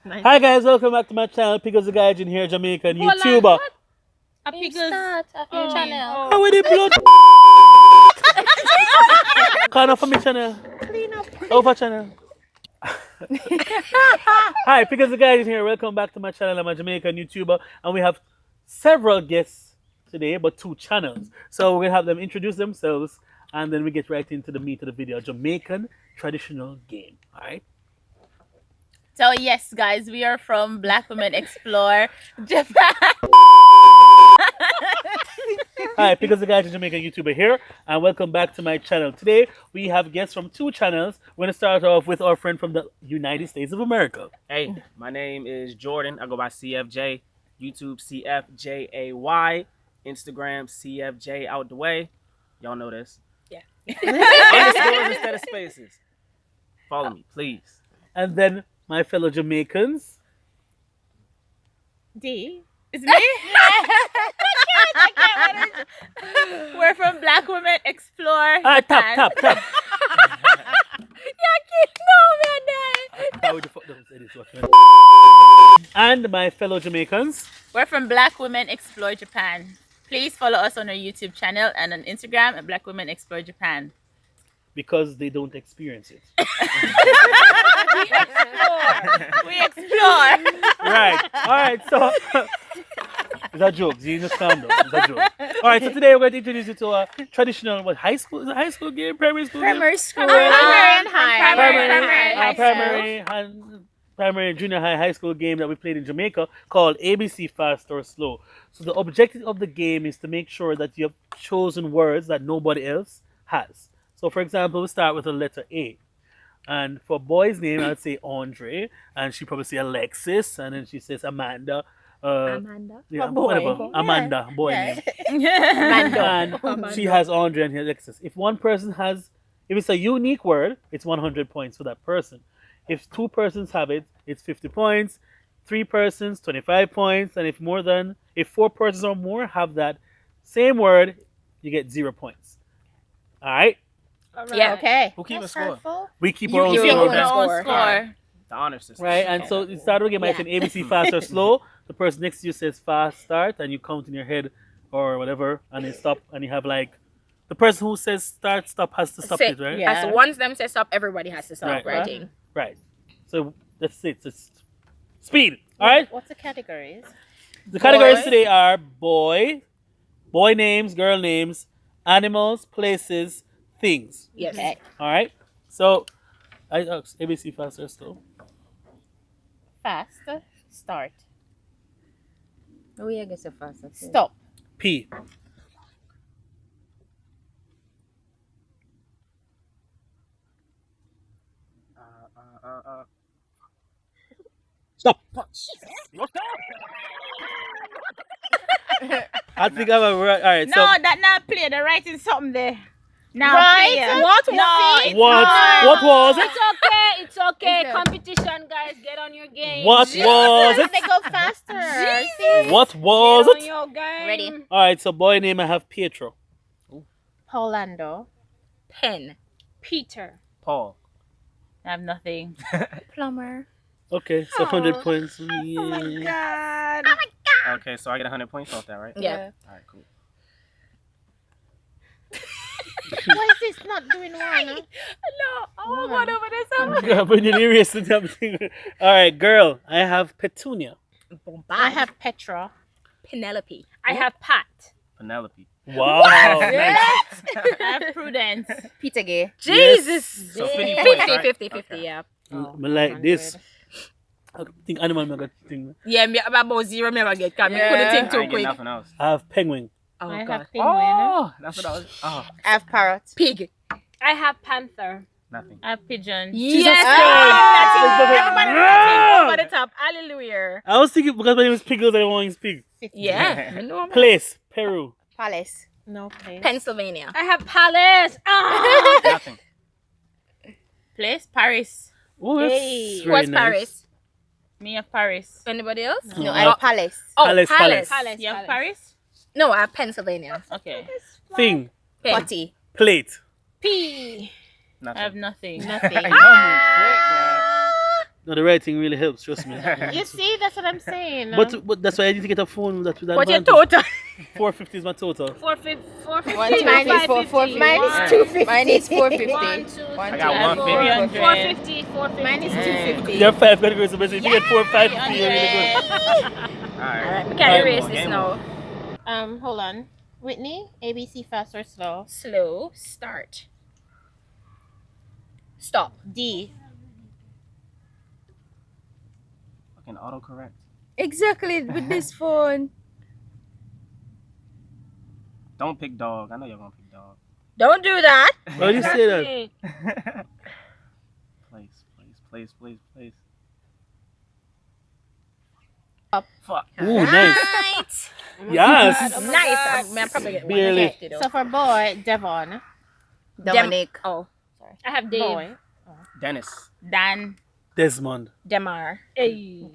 Hi guys, welcome back to my channel. Pickles the Guy in here, Jamaican YouTuber. A Pickles channel. How are the blood? Clean up for me channel. Clean up. Over channel. Hi, Pickles the Guy in here. Welcome back to my channel. I'm a Jamaican YouTuber, and we have several guests today, but two channels. So we're gonna have them introduce themselves, and then we get right into the meat of the video. Jamaican traditional game. All right. So yes, guys, we are from Black Women Explore Japan. Hi, Pickles the Guy, Jamaican YouTuber here, and welcome back to my channel. Today, we have guests from two channels. We're going to start off with our friend from the United States of America. Hey, my name is Jordan. I go by CFJ. YouTube CFJAY. Instagram CFJ out the way. Y'all know this. Yeah. Underscores instead of spaces. Follow me, please. And then my fellow Jamaicans. D. It's me? We're from Black Women Explore Tap. Japan. And my fellow Jamaicans. We're from Black Women Explore Japan. Please follow us on our YouTube channel and on Instagram at Black Women Explore Japan. Because they don't experience it. We explore. Right. All right. So, it's a joke. You just calm down. It's a joke. All right. So today we're going to introduce you to a traditional high school. Is it a high school game? Primary school game? Primary school. Primary and high. Primary, junior high, high school game that we played in Jamaica called ABC Fast or Slow. So the objective of the game is to make sure that you have chosen words that nobody else has. So for example, we start with the letter A. And for boy's name, I'd say Andre. And she probably say Alexis. And then she says Amanda. Amanda? Yeah, boy. whatever. Amanda, boy name. Amanda. And she has Andre and he has Alexis. If one person has, if it's a unique word, it's 100 points for that person. If two persons have it, it's 50 points. 3 persons, 25 points. And if four persons or more have that same word, you get 0 points. All right? Right. Yeah, okay. Who keep a score? We keep our own You score. keep your own score. The honor system. Right? And so you start again by saying ABC fast or slow. The person next to you says fast start, and you count in your head or whatever, and then stop, and you have like the person who says start, stop has to stop it, right? Yeah. So once them say stop, everybody has to stop writing. Right. So that's it. It's speed. All right? What's the categories? The categories today are boy names, girl names, animals, places, things. Yes. Okay. All right? So I asked ABC fast or slow. Fast. Start. Oh, yeah, I guess so fast. Stop. P. Stop. I think I'm all right. No, So that not play. The writing something there. Now Right? play. What? No, it's what? hard. What was it? It's okay. It's okay. Is it? Competition, guys. Get on your game. What was They it? go faster. See? What was Get on it? your game. Ready. All right. So boy name I have Pietro. Paulando. Pen. Peter. Paul. I have nothing. Plumber. Okay. So 100 points. Oh my Yeah. god. Okay, so I get 100 points off that, right? Yeah. All right, cool. Why is this not doing one? No. Oh, One. God, over there. Yeah, but you're erase the damn thing. All right, girl. I have Petunia. I have Petra. Penelope. I have Pat. Penelope. Wow. I have Prudence. Peter Gay. Jesus. So 50 points, 50, right? 50, 50, Okay. yeah. I like this. I think animal make a thing. Yeah, me about 0 me ever get. Cause me Yeah. couldn't I think ain't too getting quick. nothing else. I have penguin. Oh, I God. have Penguin. Oh, that's what I was. Oh, I have Parrot. Pig. I have Panther. nothing. I have Pigeon. Yes. Ah! Over the top. Hallelujah. I was thinking because my name is Pickles, I want to speak. Yeah. Me know. Place, Peru. Palace. No place. Pennsylvania. I have Palace. Ah! Nothing. Place Paris. Oh, that's Hey. very What's nice. Paris? Me have Paris. Anybody else? No, I have Palace. Oh, Palace, Palace. Palace. You have Paris? No, I have Pennsylvania. Okay. Thing, Pen. Potty. plate. P. I Nothing. have nothing. Y'all move quick, man. No, the writing really helps. Trust me. You see, that's what I'm saying. But that's why I need to get a phone with that What's your advantage. total? 450 is my total. 450. Mine is 550. Mine is 250. Mine is 450. 1, 2, I got 150. 450. 450. Mine is Dang. 250. You're 5 categories, so basically if you get 4 5 you're really good. Alright. Alright, we Game can erase on, this game now. on. Hold on. Whitney, ABC fast or slow? Slow. Start. Stop. D. Fucking autocorrect. Exactly with this phone. Don't pick dog. I know you're gonna pick dog. Don't do that. Why do you say that? Place. Up. Fuck. Ooh, nice. Right. Yes. Nice. I'm probably get Barely. 150 though. So for boy, Devon. Dominic. Oh, I have Dave. Boy. Dennis. Dan. Desmond. Demar. Hey.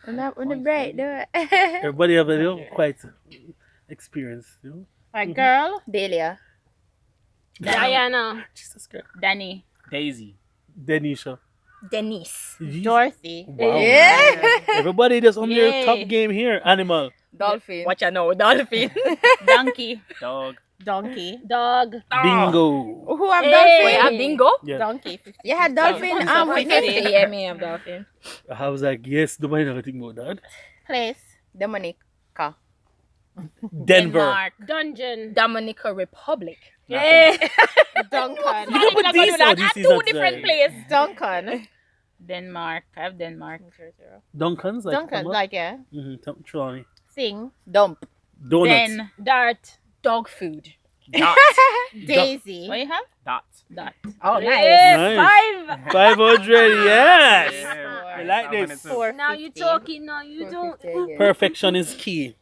I'm not on the break, do it. Everybody have a little quite experience, you know? My girl. Delia. Diana. Jesus Christ. Danny. Daisy. Denisha. Denise. Dorothy. Wow. Yeah. Everybody just on their Yay. top game here. Animal. Dolphin. Watch out now, dolphin. Donkey. Dog. Donkey. Dog. Bingo. Who have Hey. dolphin? You have bingo? Yeah. Donkey. 50. You had dolphin with 50. Yeah, me have dolphin. I was like, yes, nobody know anything about that. Place. Dominica. Denver. Denmark. Dungeon. Dominica Republic. Yeah. Duncan. You can put these out. This is Two not different right. places. Duncan. Denmark. I have Denmark. Duncan's like Duncan. Like, yeah. Trelawney. Sing. Dump. Donuts. Den. Dart. Dog food. Dot. Daisy. Oh, What you have? Dot. Dot. Oh, Yeah, Nice. 5. 500, yes. Yeah, I like that one this. is too. Now you talking, now you don't. Perfection is key.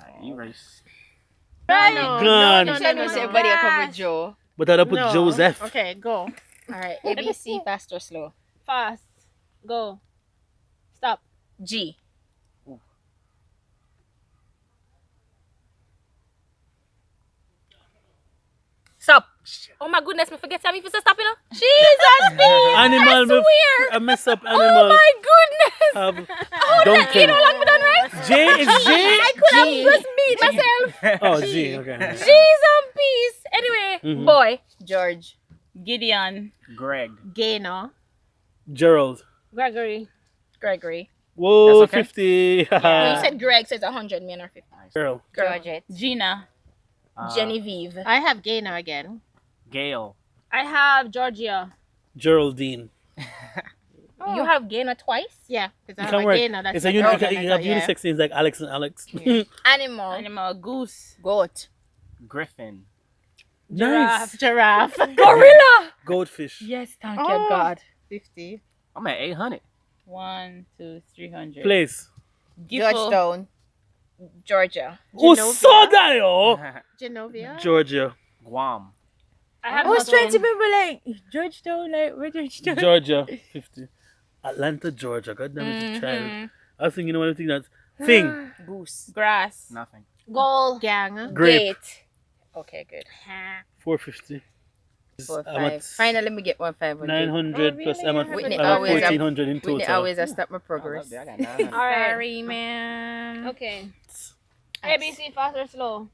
Alright, you race. Right. Gone. Everybody will come with Joe. But I'd put No. Joseph. Okay, go. Alright, ABC, fast or slow? Fast. Go. Stop. G. Stop. Oh my goodness, me forget Sammy for stop, you know? Jesus, please. Animal. I mess up animal. Oh my goodness. Have Duncan. You know like we done right? J is J. I could have just beat myself. Oh, G. Okay. Jeez on peace. Anyway, Mhm. boy. George. Gideon. Greg. Gaynor. Gerald. Gregory. Gregory. Whoa, That's okay. 50. You said Greg says 100, me and her 50. Girl. Georgette. Gina. Genevieve. I have Gaynor again. Gail. I have Georgia. Geraldine. You have Gainer twice? Yeah, because I It have can a work. Gaynor. That's It's a like uni- girl you that I have got, yeah. unisex names like Alex and Alex. Animal. Animal. Goose. Goat. Griffin. Nice. Giraffe. Gorilla. Goldfish. Yes, thank Oh. you, God. 50. I'm at 800. 1, 2, 300. Place. Giffle. Georgetown. Georgia. Oh, Genovia. so that yo. Genovia. Georgia. Guam. I have I was trying to nothing. remember like Georgetown, like where Georgetown? Georgia. 50. Atlanta, Georgia. God damn it, Mm-hmm. child. I was thinking, you know what I think that's thing. Goose. Grass. Nothing. Goal. Gang. Grape. Gate. Okay, good. 450. 4, I'm 5. at Finally, me get 1 500. 900 Oh, plus really? I'm at, Whitney I'm at always have- 1400 in Whitney total. always has stopped my progress. I got 900. Alright. Sorry, man. Okay. ABC, fast or slow?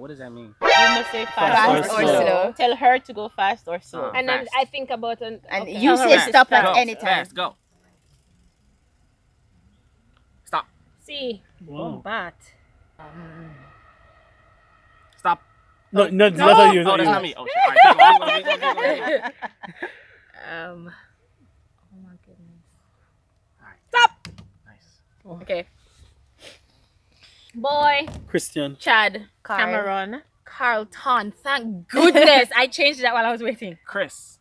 What does that mean? You must say fast, Fast or or slow. slow. Tell her to go fast or slow. And then Fast. I think about an. And okay. you Tell her say fast. stop at Go. any time. Fast. Go. Stop. C. Wow. Bat. Stop. No, not you. Oh, Not that's you. not me. Oh, shit. All right, keep going, keep going. Oh my goodness. Nice. Okay. Boy. Christian. Chad. Carl. Cameron. Carlton. Thank goodness. I changed that while I was waiting. Chris.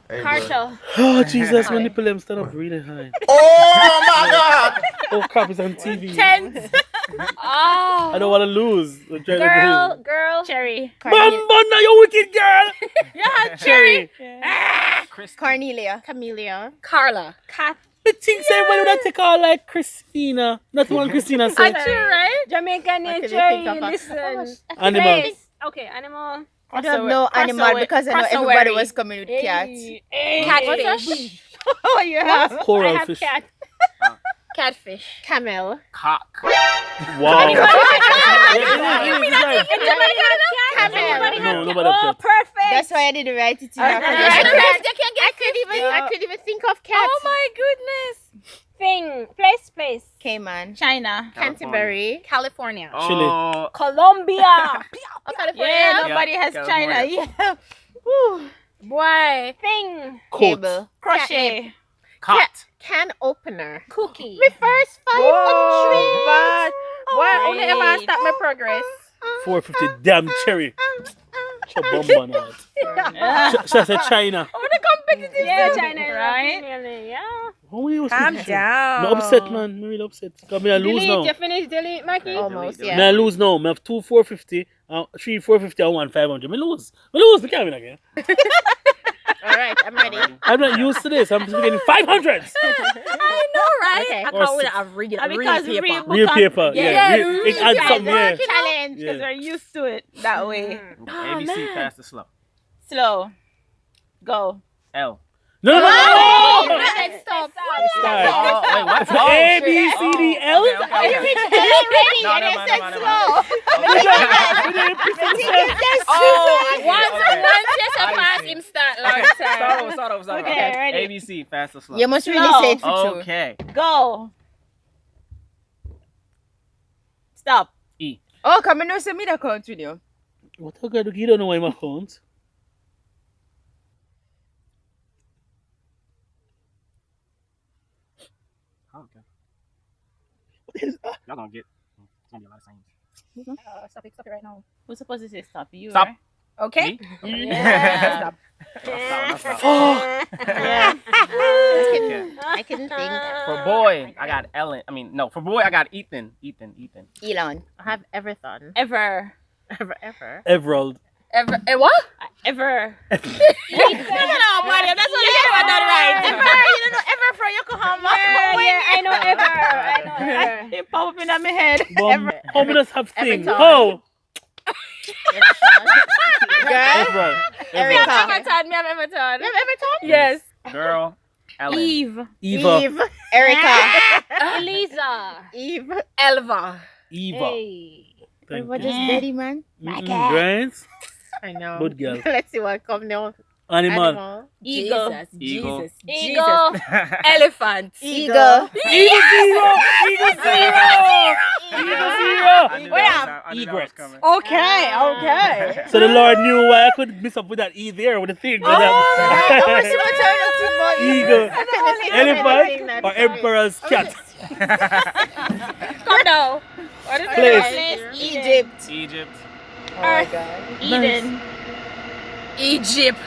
Cartel. Oh, Jesus, my nipple them stand up really high. Oh my God! Oh, crap, it's on TV. Tense. Oh. I don't want to lose. I'm trying Girl. to Girl. Cherry. Mamba, now you wicked girl. Yeah, Cherry. Chris. Cornelia. Camellia. Carla. Cat. The thing say, why would I take all like Christina? Not the one Christina said. Aren't you right? Jamaican What did nature. you think of her? Listen. Animal. Place. Okay, animal. I don't know animal because I know everybody was coming with cats. Hey. Catfish. Oh, you have. Coral I have fish. cat. Catfish. Camel. Cock. Wow. Everybody No, have nobody have cat. perfect. That's why I didn't write it. I could even think of cat. Oh my goodness. Thing. Place. Cayman. China. Canterbury. California. Oh, Colombia. Oh, California. Yeah, nobody has California. China. Yeah. Woo. Boy. Thing. Coat. Cable. Crochet. cot. Can opener. Cookie. My first 500. But why only Great. ever stop my progress? 450. Damn cherry. Chabomba now. She said China. Oh, the competitive. Yeah, China. Right? Really, yeah. How many was Calm it? down. No upset, man. I'm really upset. Because I lose Delete. now. You finish delete, Mackie? Almost, Delete. I lose now. I have 2 450, 3 450, and 1 500. I lose. I can't win again. All right, I'm ready. I'm not used to this. I'm just getting 500s. I know, right? Okay. I Or can't win six. a real Because paper. Real paper. Yeah, It adds something, yeah. Challenge. Because Yeah. we're used to it that way. ABC, fast or slow. Slow. Go. L. No. Let's stop. Start. Oh, wait, what? A, B, C, D, L. Okay, okay, okay. No, never mind, never mind, never mind. Oh, Once yes, I I pass see. him start long Okay, time. start over. Okay, ready. ABC, fast or slow. You must really Slow. say it for true. Okay. Go. Stop. E. Oh, come on, no, send me the count video. What the God? You don't know why my account. Okay. What is that? Y'all gonna get. It's gonna be a lot of sayings. Stop it right now. Who's supposed to say stop? You. Stop. Or? Okay? Me? Yeah. Stop. Stop. Yeah. Okay. I couldn't think. For boy, I got Ellen. For boy, I got Ethan. Elon. I have everything. Ever. Ever. Everald. Ever, what? Ever. No, buddy. That's what you have done right. Ever. You don't know ever from Yokohama. Yeah, I know ever. It pop up in my head. But how many does have thing? time. How? Girl. Everald. Me have Everald. Everton. Me have Everton. You have Everton? Yes. Girl, Ellen. Eve. Eva. Erica. Elisa. Eve. Elva. Eva. Hey. Thank What you. is Betty, man? Grants. I know. Good girl. Let's see what comes now. Animal. Eagle. Eagle. Jesus. Eagle. Elephant. Eagle. Eagle zero. Eagle zero. Eagle zero. I knew Where that was Egrets. coming. Okay. So the Lord knew why I could mix up with that E there with the thing. But Eagle, elephant, or emperor's cat. Come now. What is Place. Egypt. Egypt. Oh my god. Eden. Egypt.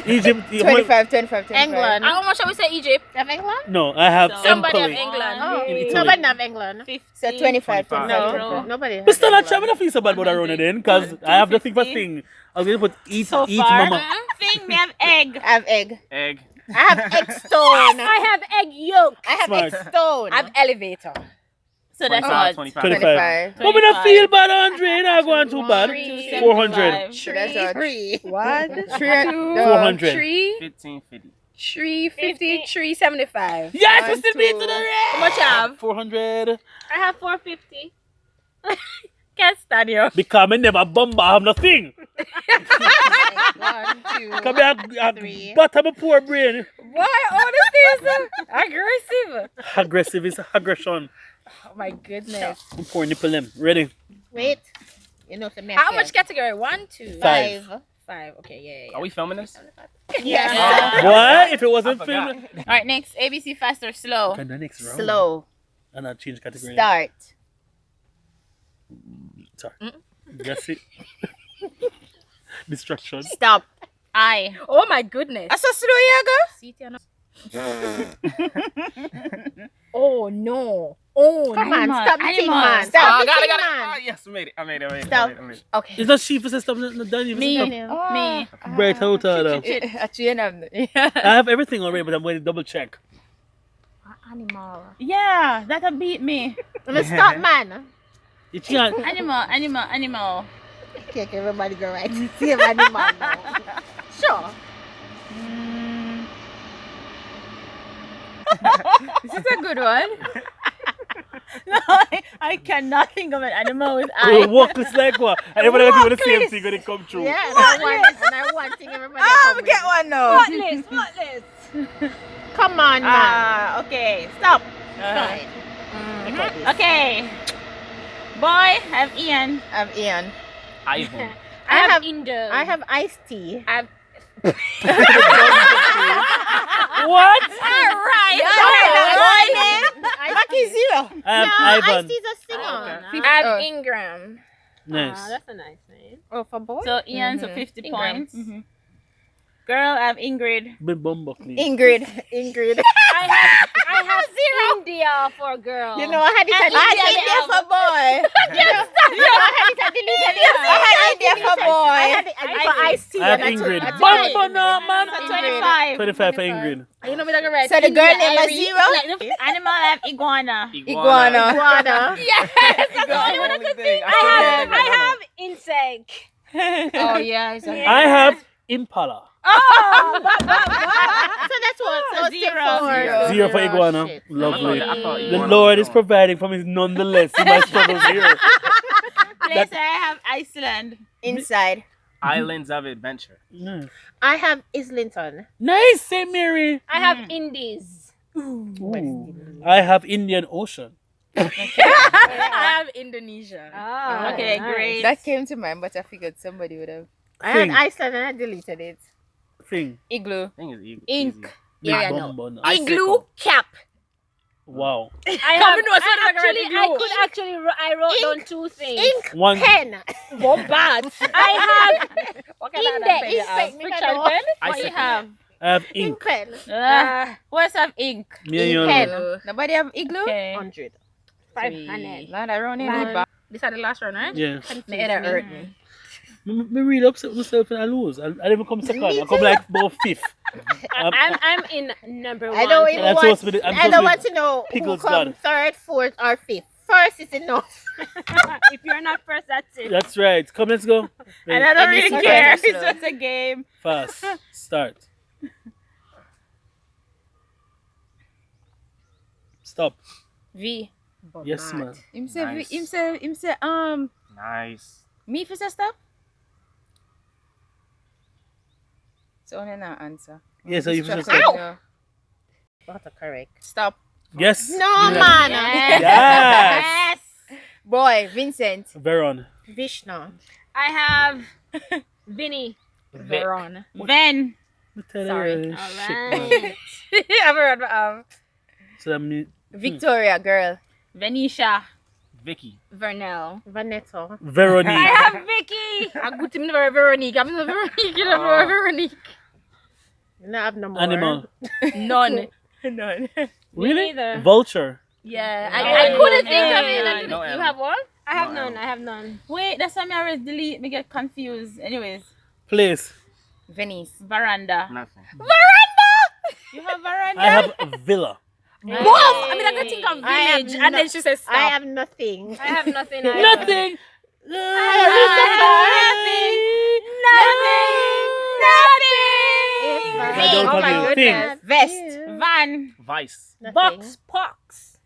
Egypt. 25. England. How much shall we say Egypt? Have England? No, I have Somebody of Empoli. England. Oh, Italy. nobody have England. 50. So 25. 25. No, nobody has But still, not England. I'm not feel so bad about around it then, because I have the thing for thing. I was going to put eat So eat far. mama. Thing, me have egg. I have egg. Egg. I have egg stone. I have egg yolk. I have Smart. egg stone. I have elevator. So that's 25, what? 25. 25. But we don't feel bad, Andre. You're not going too bad. 375. 400. So that's all. Three. What? 400. 1550. 350, 375. Yes, we still beat to the How much you have? 400. I have 450. Can't stand you. Because I never bomb, I have nothing. 1, 2, Because I Three. butter my poor brain. Why all this is aggressive? Aggressive is aggression. Oh my goodness. Poor nipple them. Ready? Wait. You know, some How much category? 1, 2, 5. 5. Okay, yeah. Are we filming this? Yes. What? If it wasn't I forgot. filmed? All right, next. ABC fast or slow? Okay, the next round. Slow. And I'll change category. Start. Sorry. Guess it. Distraction. Stop. I. Oh my goodness. I saw slow, Yaga. Oh no. Oh Come no. on, stop the thing, Animal. man. Oh, Stop got the it, thing, got it. man. Oh, yes, I made it. I made it. Stop. Okay. It's not she for stuff not done. You Me. stop. Me. Bright out of Yeah. I have everything already, but I'm going to double check. Animal. Yeah, that'll beat me. Let's stop, man. You can't. Animal. Okay, everybody go right. Same animal now. Sure. is a good one. No, I cannot think of an animal with Oh, eyes. walkless like what? And everybody got to do the same thing when it come true. Yeah, and I want thing everybody come with. one now. What list? Come on, man. Okay, stop. Fine. Okay. Boy, I have Ian. I'm Ian. Ivan. I have Indo. I have iced tea. What? Alright. Lucky zero. I have No, Ivan. iced tea's a singer. Okay. I have Ingram. Nice. That's a nice name. Oh, for boy? So Ian, so 50 Ingram. points. Girl, I have Ingrid. Been Bumbuckly. Ingrid. Ingrid. I have India for girl. You know, I had it at India for boy. I had it at the least. I had India for boy. I had it for iced tea. I have and Ingrid. took- Bumbo no, man. So 25. 25 for Ingrid. You know me, like right. So the girl name was Irie. zero? Animal, I have Iguana. Iguana. Iguana. I have insect. Oh yeah. I have Impala. So that's what. So Zero. Zero for Iguana. Shit. Lovely. I thought The Iguana Lord was is providing for me nonetheless in my struggles here. Place, I have Iceland. Inside. Islands of Adventure. Nice. I have Islington. Nice, St. Mary. I have Indies. Ooh. I have Indian Ocean. I have Indonesia. Ah, Okay, nice. great. That came to mind, but I figured somebody would have. I had Thing. Iceland and I deleted it. Thing. Igloo. Thing is easy. Ink. Big Yeah, I know. Bumbo no. Igloo cap. Wow. I wrote down two things. Ink One. pen. Bad. I have index. Which pen. I What you said have? I have Ink ink. pen. Who else have ink? Me and you. pen. Nobody have igloo? Okay. 100. 500. Lord, I run in One. the back. This is the last one, right? Yeah. My head hurt me. Me really upset with myself and I lose. I didn't even come second. I come like about fifth. I'm in number one. I don't even I'm want. supposed to be the- I'm I supposed don't to be want to know who Pickles comes God. third, fourth, or fifth. First is enough. If you're not first, that's it. That's right. Come, let's go. And I don't And really this is care. slow. It's just a game. Fast. Start. Stop. V. Yes, man. Him say, Nice. him say, Nice. me if you say stop? So only not answer. Yeah, so you Stop. just stop. No. Autocorrect. Stop. Yes. No, Yeah. man. Yes. Boy, Vincent. Veron. Vishnu. I have Vinny. Vic. Veron. Ven. Sorry. All Shit, man. right. I've heard So that means Victoria, girl. Venetia. Vicky. Vernell. Vanessa. I Veronique. have Vicky. I good to me never Veronique. I'm not Veronique. You never Veronique. No, I have no more. Animal. None. None. Really? neither. Vulture. Yeah, No, I couldn't think of no, it. no, You no, have one? I have No, none. I have none. Wait, that's why I always delete. Me get confused. Anyways, Place. Venice. veranda. Nothing. You have veranda? I have a villa. Boom! I mean, I could think of I have village, and then she says stop. I have nothing. I have nothing. either. Nothing. I don't Oh have my you. goodness. Vest. Van. Vice. Box. Pox.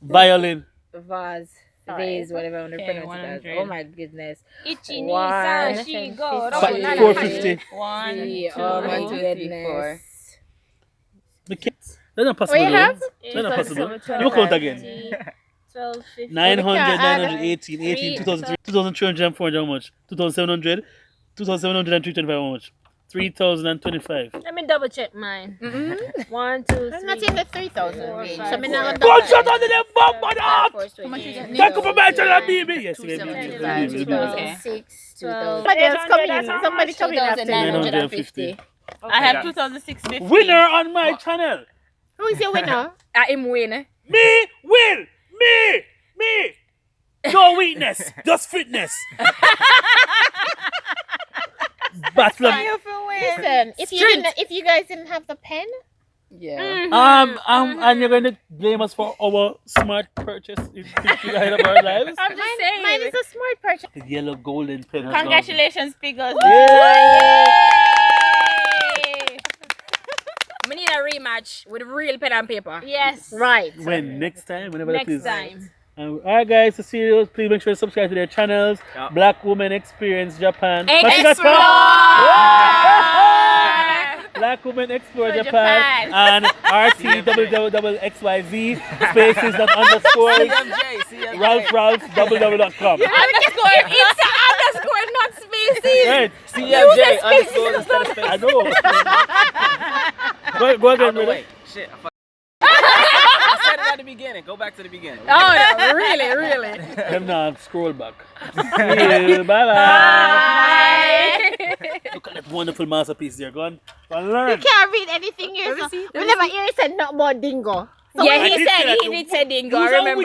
Violin. Vase. Sorry. Vase, whatever I want to Okay, pronounce it 100. as. Oh my goodness. Itchy One. Nisa. She go. Fi- Oh, no, no, 450. 1, 2, Oh my 3, goodness. The kids. That's not possible. What you have? That's not possible. 12, You count again. 12, 15. 900, can't add 918, 18, Three. 2003, 2300 and 400, how much? 2700, 2700 and 325, how much? 3025. Let me double check mine. 1, 2, 3. I'm not in the 3,000 Four, range. five, So I'm not Go shut on the bomb on that! Take Take up a match on that baby! Yes, we have 2006, 2000. Somebody else come in. That's how Somebody much? come in after. 950. I have 2650. Winner on my channel! Who is your winner? I am win. Me win! Me! No weakness, just fitness. Battle of, Listen, if you guys didn't have the pen, Yeah. and you're going to blame us for our smart purchase in the ahead of our lives? I'm just saying. mine is a smart purchase. The yellow golden pen has gone. Congratulations, Pickles. Yeah. I need a rematch with real pen and paper. Yes. Right. When next time, whenever that Next is. time. Alright guys, to see you, please make sure to subscribe to their channels. Yeah. Black Woman Experience Japan. Explore! Black Woman Explore For Japan. Japan. And RTXXYZ spaces that underscores CFJ. RalphRalph.com. Underscore. It's an underscore, not spaces. Right. CFJ underscore instead of space. I know. Go Out again, the brother. way. Shit. I said it at the beginning. Go back to the beginning. Oh, no, really? Them now scroll back. See you. Bye bye. Look at that wonderful masterpiece there. Go on learn. You can't read anything here. So we never hear it said not about dingo. So Yeah, I he did say said that. he did say dingo. I Who's on remember.